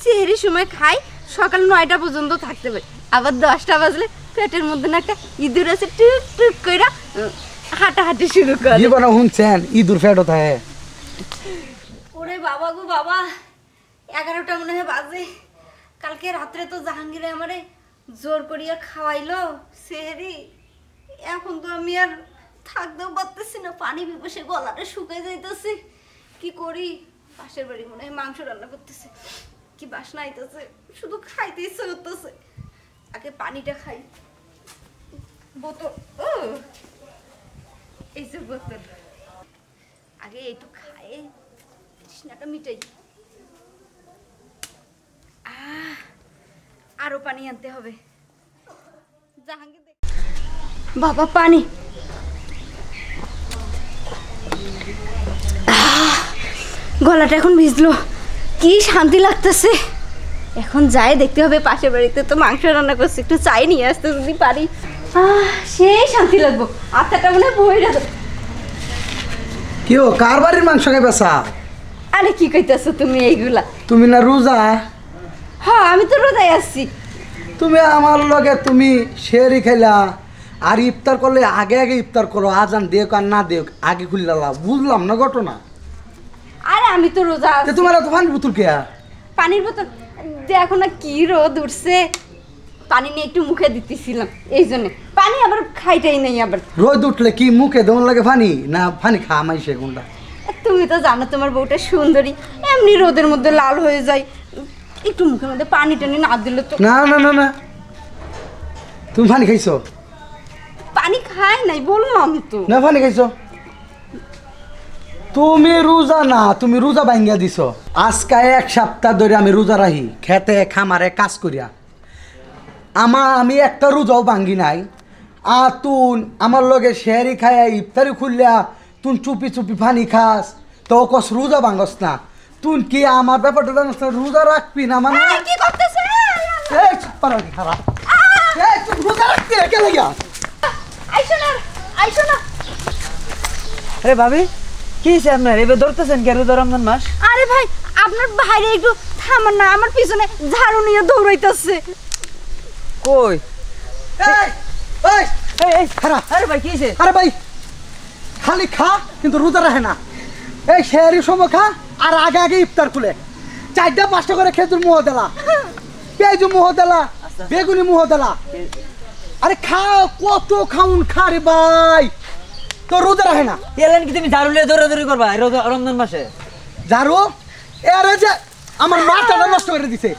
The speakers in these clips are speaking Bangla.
সেহরির সময় খাই, সকাল 9টা পর্যন্ত থাকতে পারি, আবার 10টা বাজলে পেটের মধ্যে না একটা ইঁদুর আছে টুক টুক কইরা হাঁটাহাঁটি শুরু করে। জীবনে শুনছেন ইঁদুর ফেটো থাকে? ওরে বাবা গো বাবা, 11টা মনে হয় বাজে। কালকে রাত্রে তো জাহাঙ্গীরে আমারে জোর করিয়া খাওয়াইলো সেহরি, এখন তো আমি আর থাকতেও পারতেছি না, পানি পিপাসে গলাটা শুকিয়ে যাইতেছে। কি করি? পাশের বাড়ি মনে হয় মাংস রান্না করতেছে, কি বাসনা আইতেছে, শুধু খাইতে ইচ্ছে করতেছে। আগে পানিটা খাই। বোতল, ও এই যে বোতল, আগে একটু খায়ে তৃষ্ণাটা মিটাই। আরো পানি আনতে হবে। জাহাঙ্গীর বাবা পানি, গলাটা এখন ভিজলো, কি শান্তি লাগতেছে। এখন যাই দেখতে হবে, পাশের বাড়িতে তো মাংস রান্না করছে, একটু চাই নিয়ে আসতে যদি পারি, সেই শান্তি লাগবো। আত্মাটা মনে বই রাখো। কেউ কার বাড়ির মাংস খাইবে চা? আরে কি কইতেছো তুমি এইগুলা? তুমি না রোজা? হ্যাঁ আমি তো রোজায় আসছি। তুমি আমার লগে তুমি শেরি খাইলা, আর ইফতার করলে আগে আগে ইফতার করো, আজান দেখ আর না দেখ আগে খুললা, বুঝলাম না ঘটনা। আরে আমি তো রোজা আছি। তোমার তো পানির বোতল কে? পানির বোতল দেখো না কি রোদ উঠছে, পানি নিয়ে একটু মুখে দিতেছিলাম, এই জন্য পানি আবার খাইটাই নেই। আবার রোদ উঠলে কি মুখে দেওয়ার লাগে পানি, না পানি খাওয়া মাইছে কোনটা? তুমি তো জানো তোমার বউটা সুন্দরী, এমনি রোদের মধ্যে লাল হয়ে যায়, একটু মুখের মধ্যে পানি টানি না দিলে তো। না না না না, তুমি পানি খাইছো? পানি খাই নাই বললাম তো। না পানি খাইছো? তুমি রোজা না, তুমি রোজা ভাঙ্গিয়া দিছো। আজকে 1 সপ্তাহ ধরে আমি রোজা রাহি, খেতে খামারে কাজ করিয়া আমি একটা রোজাও ভাঙ্গি নাই। আর তুন আমার লগে শেয়ারি খায়া ইফতারি খুললিয়া তুন চুপি চুপি পানি খাস, তো কস রোজা ভাঙ্গস না। তুন কি আমার ব্যাপারটা জানাস না? রোজা রাখবি না মানে? কি করতেছ? এই পারা কি খারাপ, এই তুই রোজা রাখবি না কে লাগা? আইসো না, আইসো না। আরে ভাবি কি হইছে আপনার? এবার ধরতেছেন কে? রোজা রমজান মাস। আরে ভাই আপনার ভাইরে একটু থামান না, আমার পিছনে ঝাড়ু নিয়ে দৌড়াইতেছে। কই? এই এই এই এই খারাপ। আরে ভাই কি হইছে? আরে ভাই খালি খা কিন্তু রোজা রাখে না। এই শেয়ারি সময় খা আর আগে আগে ইফতার খুলে 4টা 5টা করে খেজুর মুহ দেলা, পেঁয়াজ মুহ দেলা, বেগুনি মুহ দেলা। আরে খাও, কত খাউন খা রে ভাই, তো রোজা রাখে না। এলেন কি তুমি ঝাড়ু লিয়ে দৌড়াদৌড়ি করবা রোজা রমজান মাসে? জারু এরে যে আমার মাথাটা নষ্ট করে দিছে।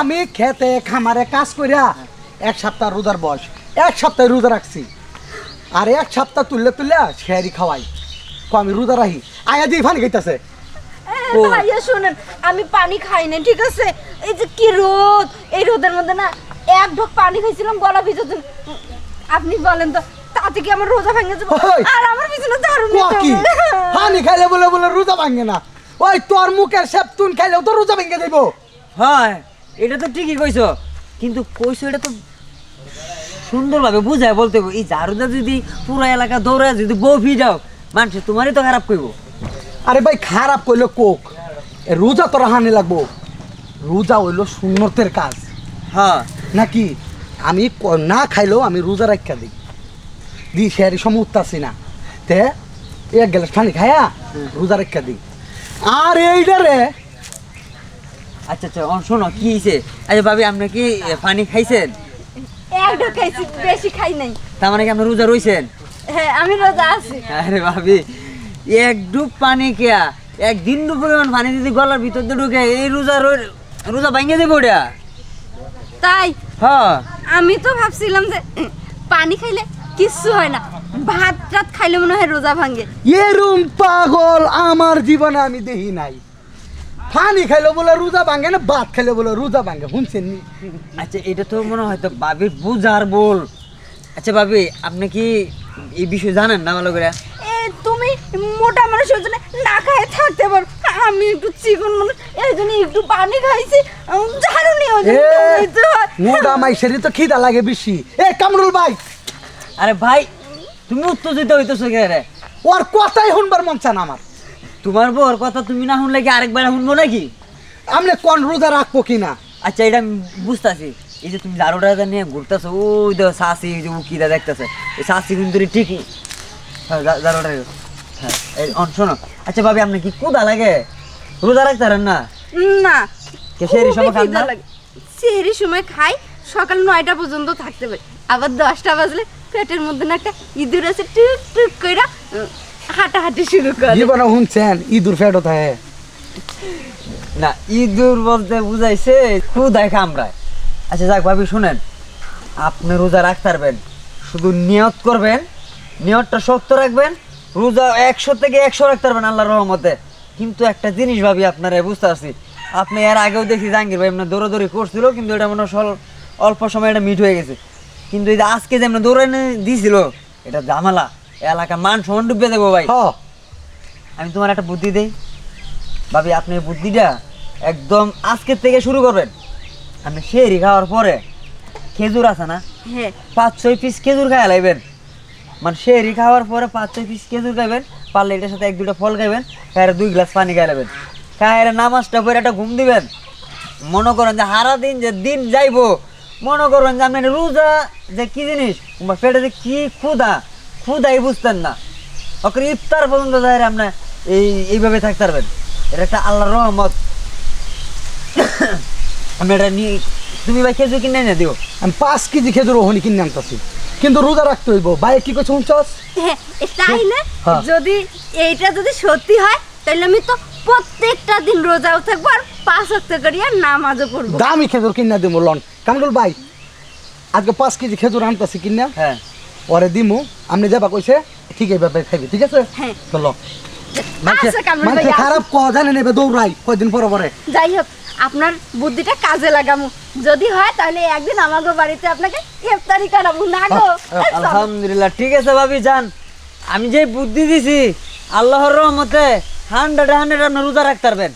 আমি খেতে খামারে কাজ করিয়া 1 সপ্তাহ রোজার বয়স, 1 সপ্তাহ রোজা রাখছি, আর 1 সপ্তাহ তুললে শেয়ারি খাওয়াই, আমি রোজা রাখি। আয়া দিয়ে পানি খাইতেছে। ভাইয়া শুনেন, আমি পানি খাই না ঠিক আছে, এই যে কি রোদ, এই রোদের মধ্যে না 1 ঢোক পানি খাইছিলাম গলা ভিজে। আপনি বলেন তো তাতে কি আমার রোজা ভেঙে যাবে? আর আমার পিছনে ঝাড়ু নিতে কি হবে। পানি খাইলে বলে বলে রোজা ভাঙে না? ওই তোর মুখের সেপতুন খাইলেও তো রোজা ভেঙে দেব। হ্যাঁ এটা তো ঠিকই কইছো, কিন্তু কইছো এটা তো সুন্দরভাবে বুঝায় বলতে হবে। এই ঝাড়ুদা যদি পুরো এলাকা দৌড়ায় যদি বউ ফি যাও, মানুষ তোমারই তো খারাপ কইব। আরে ভাই খারাপ কইলে কোক, রোজা তো রাহানি লাগবো। রোজা হইল সুন্নতের কাজ। হ্যাঁ নাকি আমি না খাইলেও আমি রোজা রাখা দিই শেয়ারি সময় উঠতেছি না, তে 1 গ্লাস পানি খায়া রোজা রাখা দিই। আর এইটারে আচ্ছা আচ্ছা শোনো কি হয়েছে? আচ্ছা ভাবি আপনি কি পানি খাইছেন? 1 ঢোক খাইছি, বেশি খাই নাই। তার মানে কি আপনি রোজা রইছেন? হ্যাঁ আমি রোজা আছি। আরে ভাবি 1 ডুব পানি খেয়া 1 দিন পরিমাণ পানি যদি গলার ভিতর দিয়ে ঢুকে, এই রোজা ভাঙিয়ে দেবো ওটা। তাই হ্যাঁ আমি তো ভাবছিলাম যে পানি খাইলে কিচ্ছু হয় না, ভাত রাত খাইলে মনে হয় রোজা ভাঙে। এরম পাগল আমার জীবনে আমি দেখি নাই। পানি খাইলে বলে রোজা ভাঙে না, ভাত খাইলে বলে রোজা ভাঙে, শুনছেন নি? আচ্ছা এটা তো মনে হয় তো ভাবির বুঝার বল। আচ্ছা ভাবি আপনি কি এই বিষয়ে জানেন না ভালো করে? তুমি মোটা মানুষের জন্য না খায় থাকতে পারো, আমি একটু চিকন মানুষ, এই জন্য একটু পানি খাইছি, ঝাড়ু নিয়ে মোটা মাইসেরই তো খিদা লাগে বেশি। এ কামরুল ভাই, আরে ভাই তুমি উত্তেজিত হইতেছো কে রে? ওর কথাই শুনবার মন চান আমার। তোমার বউর কথা তুমি না শুনলে কি আরেকবার শুনবো নাকি? আপনি কোন রোজা রাখবো কিনা? আচ্ছা এটা আমি বুঝতেছি, এই যে তুমি জারুটা নিয়ে ঘুরতেছো, ওই দেখো শাসি যে উকিদা দেখতেছে, এই শাসি কিন্তু ঠিকই জারুটা। হ্যাঁ এই শোনো, আচ্ছা ভাবি আপনি কি কুদা লাগে রোজা রাখতে পারেন না? না সেহরির সময় খান না? সেহরির সময় খাই, সকাল 9টা পর্যন্ত থাকতে পারি, আবার 10টা বাজলে পেটের মধ্যে না একটা ইঁদুর আছে টুক টুক কইরা হাঁটাহাঁটি শুরু করে। জীবনে শুনছেন ইঁদুর ফেটো থাকে? না ইঁদুর বলতে বুঝাইছে ক্ষুদায় কামড়ায়। আচ্ছা যাক ভাবি শুনেন, আপনি রোজা রাখতে পারবেন, শুধু নিয়ত করবেন, নিয়তটা শক্ত রাখবেন, রোজা 100 থেকে 100 রাখতে পারবেন আল্লাহর রহমতে। কিন্তু একটা জিনিস ভাবি আপনারা বুঝতে পারছি, আপনি এর আগেও দেখি জাহাঙ্গীর ভাই আপনার দৌড়াদৌড়ি করছিল, কিন্তু এটা মনে হয় অল্প সময় এটা মিট হয়ে গেছে। কিন্তু এই যে আজকে যে আপনার দৌড়ানো দিয়েছিল, এটা জামালা, এলাকা মান সমান ডুবে দেবো ভাই। আমি তোমার একটা বুদ্ধি দেই ভাবি, আপনি এই বুদ্ধিটা একদম আজকের থেকে শুরু করবেন। আপনি সেহরি খাওয়ার পরে খেজুর আছে না, 5-6 পিস খেজুর খাইয়া লাইবেন। মানে সেহরি খাওয়ার পরে 5-6 পিস খেজুর খাইবেন, পারলে এটার সাথে 1-2টা ফল খাইবেন, খাইয়ারে 2 গ্লাস পানি খাই লাইবেন, খাইয়ারে নামাজটা পরে একটা ঘুম দিবেন। মনে করেন যে সারা দিন যে দিন যাইবো, মনে করেন যে আপনি রোজা যে কি জিনিস, পেটে যে কি ক্ষুদাই বুঝতেন না, ওকে ইফতার পর্যন্ত যায় আপনার এইভাবে থাকতে পারবেন। এটা একটা আল্লাহর রহমত। আমি এটা নিয়ে, তুমি ভাই খেজুর কিনে এনে দিও। আমি 5 কেজি খেজুর ওখানে কিনে আনতেছি, কিন্তু রোজা রাখতে হইব। ভাই কি করছে শুনছস? তাইলে যদি এইটা যদি সত্যি হয়, তাহলে আমি তো প্রত্যেকটা দিন রোজাও থাকবো আর 5 ওয়াক্ত করিয়া নামাজও পড়বো। দামি খেজুর কিনে দিব লন। কামরুল ভাই আজকে 5 কেজি খেজুর আনতেছি কিনা, হ্যাঁ পরে দিমু, আপনি যাবা কইছে ঠিক এইভাবে খাইবি, ঠিক আছে? হ্যাঁ চলো। আচ্ছা কামরুল ভাই, খারাপ জানে নেবে দৌড়াই কয়দিন পরে পরে। যাই হোক আপনার বুদ্ধিটা কাজে লাগামু, যদি হয় তাহলে একদিন আমাগো বাড়িতে আপনাকে ইফতারি করাবো না গো। আলহামদুলিল্লাহ ঠিক আছে ভাবি যান, আমি যে বুদ্ধি দিছি আল্লাহর রহমতে 100 আপনি রোজা রাখতে পারবেন।